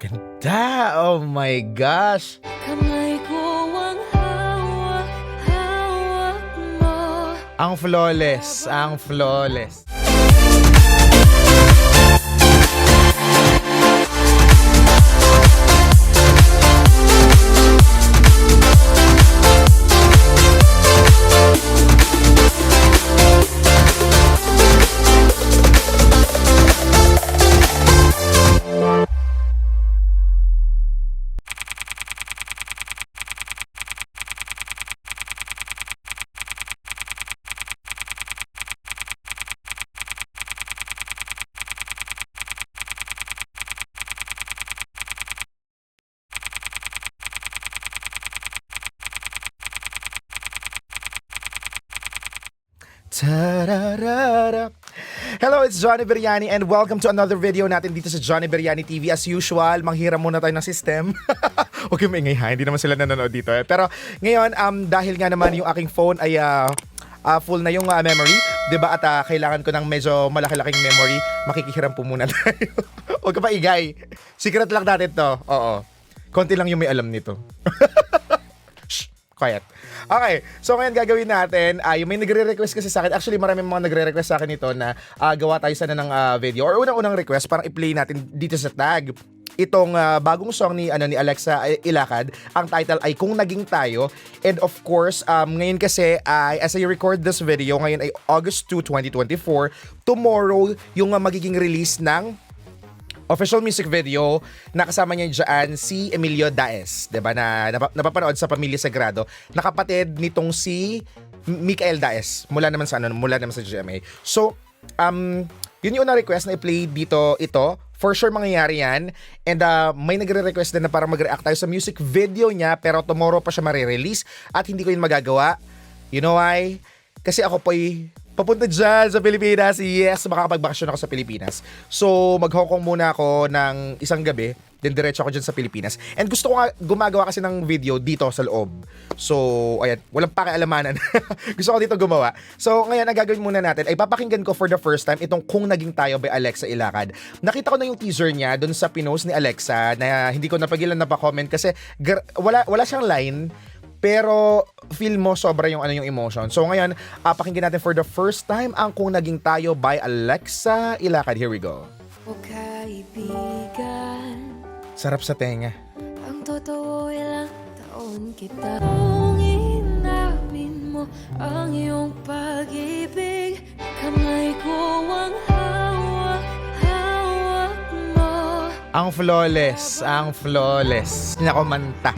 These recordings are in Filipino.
Ganda! Oh my gosh! Kamay ko ang hawak mo. Ang flawless, ang flawless. Tararara. Hello, it's Johnny Beriani and welcome to another video natin dito sa Johnny Beriani TV. As usual, manghiram muna tayo ng system. Okay, maingay ha, hindi naman sila nanonood dito eh. Pero ngayon, dahil nga naman yung aking phone ay full na yung memory, 'di ba? At kailangan ko ng medyo malaki-laking memory, makikihiram po muna tayo. Huwag ka pa igay. Secret lang natin to. Oo. Konti lang yung may alam nito. Shh, quiet. Okay, so ngayon gagawin natin, yung may nagre-request kasi sa akin, actually maraming mga nagre-request sa akin ito na gawa tayo sana ng video or unang-unang request parang i-play natin dito sa tag. Itong bagong song ni Alexa Ilacad, ang title ay Kung Naging Tayo. And of course, ngayon kasi as I record this video, ngayon ay August 2, 2024. Tomorrow yung magiging release ng official music video na kasama niya dyan si Emilio Daes, 'di ba? Na napapanood sa Pamilya Sagrado, nakapatid nitong si Micael Daes mula naman sa GMA. So, yun yung unang request na i-play dito ito. For sure mangyayari yan. And may nagre-request din na parang mag-react tayo sa music video niya pero tomorrow pa siya marirelease at hindi ko yun magagawa. You know why? Kasi ako po'y papunta dyan sa Pilipinas. Yes, makakapagbakasyon ako sa Pilipinas. So, mag-Hong Kong muna ako ng isang gabi. Then, diretso ako dyan sa Pilipinas. And gusto ko nga gumagawa kasi ng video dito sa loob. So, ayan, walang pakialamanan. Gusto ko dito gumawa. So, ngayon, ang gagawin muna natin ay papakinggan ko for the first time itong Kung Naging Tayo by Alexa Ilacad. Nakita ko na yung teaser niya dun sa pinost ni Alexa na hindi ko napagilan na pa-comment kasi wala siyang line. Pero feel mo sobra yung yung emotion. So ngayon, pakinggan natin for the first time ang Kung Naging Tayo by Alexa Ilacad. Here we go. O kaibigan, Sarap sa tenga. ang totoo ilang taon kita. Kung inamin mo ang iyong pag-ibig, kamay ko ang hawak mo. Ang flawless, ang flawless. Nakumanta.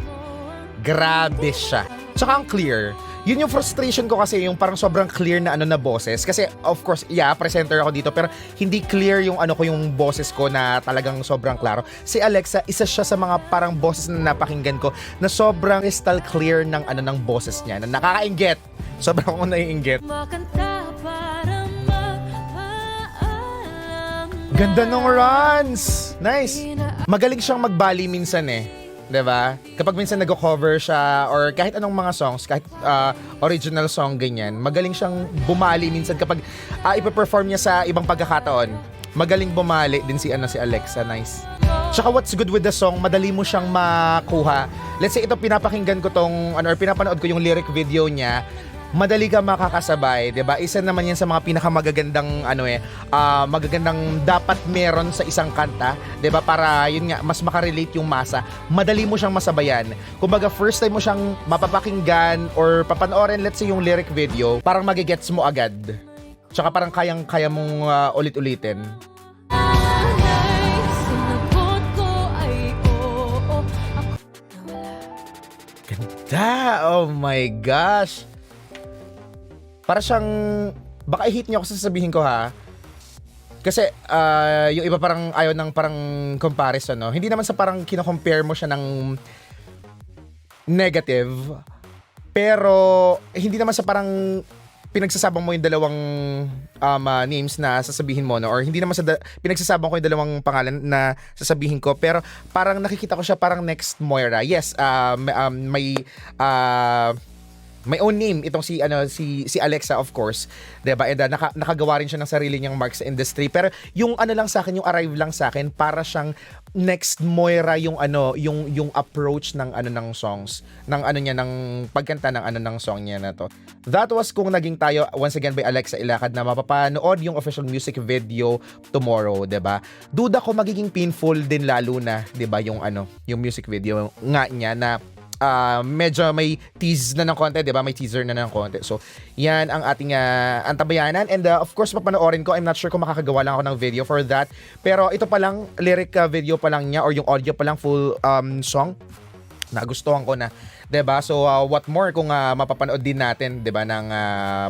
Grabe siya. Tsaka ang clear. Yun yung frustration ko kasi yung parang sobrang clear na na boses. Kasi of course, presenter ako dito pero hindi clear yung yung boses ko na talagang sobrang klaro. Si Alexa, isa siya sa mga parang boses na napakinggan ko na sobrang crystal clear ng ng boses niya. Na nakakainggit. Sobrang akong naiinggit. Makanta para mapaalam. Ganda ng runs! Nice! Magaling siyang magbali minsan eh. 'Di ba? Kapag minsan nag-cover siya or kahit anong mga songs, kahit original song ganyan, magaling siyang bumali minsan kapag ipe-perform niya sa ibang pagkakataon. Magaling bumali din si Alexa, nice. Tsaka what's good with the song, madali mo siyang makuha. Let's say ito pinapakinggan ko or pinapanood ko yung lyric video niya, madali ka makakasabay, 'di ba? Isa naman 'yan sa mga pinakamagagandang magagandang dapat meron sa isang kanta, 'di ba? Para yun nga mas makarelate yung masa. Madali mo siyang masabayan. Kumbaga first time mo siyang mapapakinggan or papanoorin, let's say yung lyric video, parang magigets mo agad. Tsaka parang kayang-kaya mong ulit-ulitin. Sinagot ko ay oo. Ganda! Oh my gosh! Para siyang, baka i-hit niyo ako sa sasabihin ko ha. Kasi yung iba parang ayaw ng parang comparison, no? Hindi naman sa parang kino-compare mo siya ng negative. Pero hindi naman sa parang pinagsasabang mo yung dalawang names na sasabihin mo, no? Or hindi naman sa pinagsasabang ko yung dalawang pangalan na sasabihin ko. Pero parang nakikita ko siya parang next Moira. Yes, may may own name itong si Alexa, of course, 'di ba? And nakagawa rin siya ng sarili niyang mark sa industry. Pero yung lang sa akin, yung arrive lang sa akin, para siyang next Moira yung yung approach ng ng songs, ng niya, ng pagkanta ng song niya na to. That was Kung Naging Tayo, once again by Alexa Ilacad, na mapapanood yung official music video tomorrow, 'di ba? Duda ko magiging painful din, lalo na 'di ba yung yung music video nga niya na medyo may tease na ng konti, 'di ba? May teaser na ng konti. So, 'yan ang ating antabayanan, and of course papanoorin ko. I'm not sure kung makakagawa lang ako ng video for that. Pero ito pa lang, lyric video pa lang niya, or yung audio pa lang, full song, nagustuhan ko na, 'di ba? So what more kung mapapanood din natin, 'di ba, ng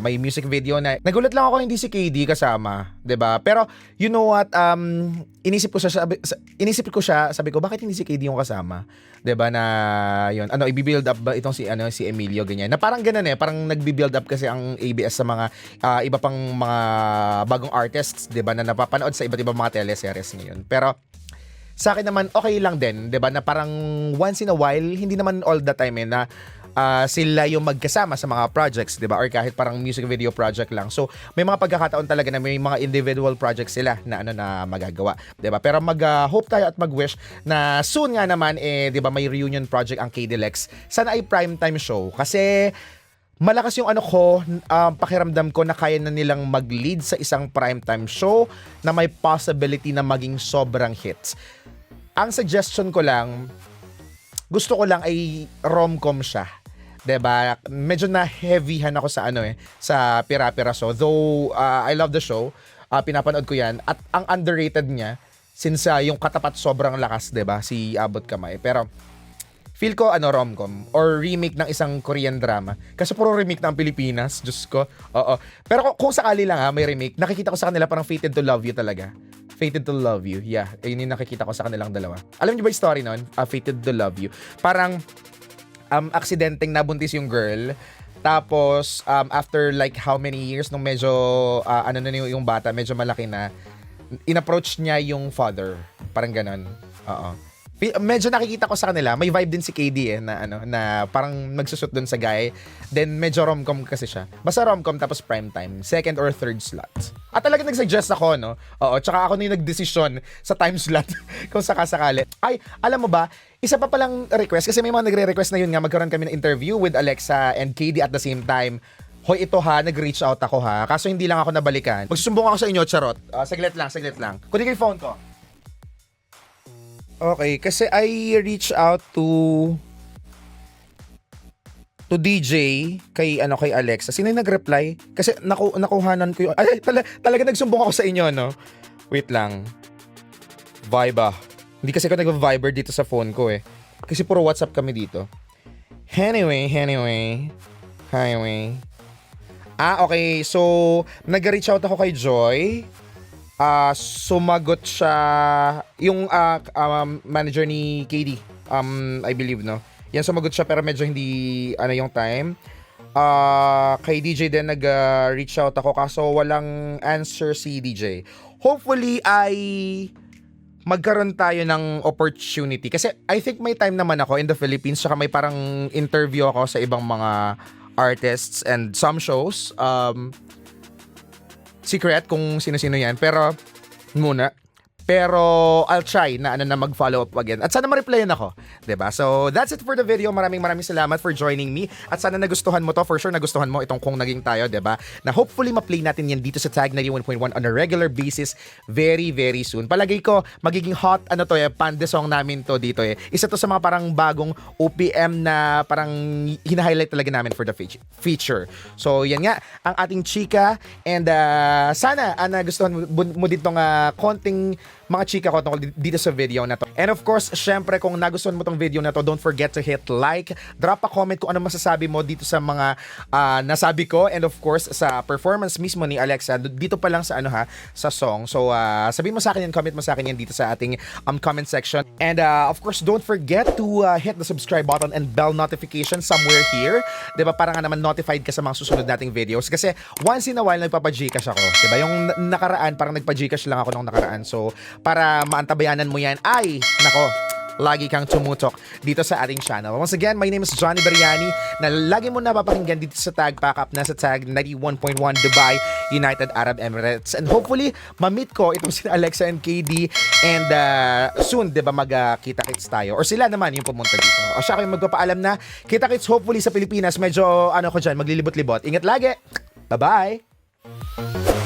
may music video na. Nagulat lang ako hindi si KD kasama, 'di ba? Pero you know what, inisip ko siya, sabi ko, bakit hindi si KD yung kasama? 'Di ba, na yun, i-build up ba itong si Emilio, ganyan. Na parang ganun parang nagbi-build up kasi ang ABS sa mga iba pang mga bagong artists, 'di ba, na napapanood sa iba't ibang mga teleseries ngayon. Pero sa akin naman, okay lang din, 'di ba, na parang once in a while, hindi naman all the time na sila yung magkasama sa mga projects, 'di ba, or kahit parang music video project lang. So may mga pagkakataon talaga na may mga individual projects sila na na magagawa, 'di ba? Pero mag-hope tayo at mag-wish na soon nga naman 'di ba, may reunion project ang KD Lex. Sana ay primetime show, kasi malakas yung pakiramdam ko na kaya na nilang mag-lead sa isang primetime show na may possibility na maging sobrang hits. Ang suggestion ko lang, gusto ko lang ay rom-com siya. 'Di ba? Medyo na heavyhan ako sa sa Pira-Pira Show. Though I love the show, pinapanood ko 'yan, at ang underrated niya, since yung katapat sobrang lakas, 'di ba? Si Abot Kamay. Pero feel ko rom-com or remake ng isang Korean drama. Kasi puro remake na ang Pilipinas, Diyos ko. Oo. Pero kung sakali lang may remake, nakikita ko sa kanila parang Fated to Love You talaga. Fated to Love You. Yeah, yun yung nakikita ko sa kanilang dalawa. Alam niyo ba yung story nun? Fated to Love You. Parang aksidenteng nabuntis yung girl. Tapos after like how many years, nung medyo yung bata, medyo malaki na, in-approach niya yung father. Parang ganon. Oo. Medyo nakikita ko sa kanila, may vibe din si KD na parang nagsusut dun sa guy. Then medyo rom-com kasi siya. Basta rom-com, tapos primetime, second or third slot. At talaga nag-suggest ako, no? Oo, tsaka ako na yung nag-desisyon sa time slot kung sakasakali. Ay, alam mo ba, isa pa palang request, kasi may mga nagre-request na yun nga, magkaroon kami ng interview with Alexa and KD at the same time. Hoy, ito nag-reach out ako kaso hindi lang ako nabalikan. Magsusumbong ako sa inyo, charot. Saglit lang. Kunin ko yung phone ko. Okay, kasi I reach out to DJ kay Alexa. Sino yung nag-reply? Kasi nakuhanan ko yung talaga nagsumbong ako sa inyo, no? Wait lang. Viber. Hindi kasi ako nag-Viber dito sa phone ko Kasi puro WhatsApp kami dito. Anyway. Okay. So, nag-reach out ako kay Joy. Sumagot siya yung manager ni KD, I believe, no? Yan, sumagot siya pero medyo hindi yung time. Kay DJ din nag-reach out ako kaso walang answer si DJ. Hopefully ay magkaroon tayo ng opportunity kasi I think may time naman ako in the Philippines, saka may parang interview ako sa ibang mga artists and some shows. Secret kung sino-sino yan, pero I'll try na mag-follow up again. At sana ma-replyan ako, 'di ba? So, that's it for the video. Maraming salamat for joining me. At sana nagustuhan mo to. For sure nagustuhan mo itong Kung Naging Tayo, 'di ba? Na hopefully ma-play natin yan dito sa Tag 91.1 on a regular basis very, very soon. Palagay ko magiging hot pande song namin to dito Isa to sa mga parang bagong OPM na parang hina-highlight talaga namin for the feature. So, yan nga ang ating chika, and sana nagustuhan mo ditong konting mga chika ko dito sa video na to. And of course, syempre kung nagustuhan mo tong video na to, don't forget to hit like, drop a comment kung ano masasabi mo dito sa mga nasabi ko, and of course sa performance mismo ni Alexa dito pa lang sa sa song. So sabihin mo sa akin yan, comment mo sa akin yan dito sa ating comment section. And of course, don't forget to hit the subscribe button and bell notification somewhere here. 'Di ba? Para nga naman notified ka sa mga susunod nating videos, kasi once in a while nagpapa-Gcash ako. 'Di ba? Yung nakaraan parang nagpa-Gcash lang ako nung nakaraan. So para maantabayanan mo yan, ay nako, lagi kang tumutok dito sa ating channel. Once again, my name is Johnny Beriani na lagi mo napapakinggan dito sa tag Pack Up na sa tag 91.1 Dubai, United Arab Emirates. And hopefully, ma-meet ko itong sina Alexa and KD and soon, di ba, magkita-kits tayo. Or sila naman yung pumunta dito. O siya kayo magpapaalam na kita-kits hopefully sa Pilipinas. Medyo, ano ko dyan, maglilibot-libot. Ingat lagi! Bye-bye!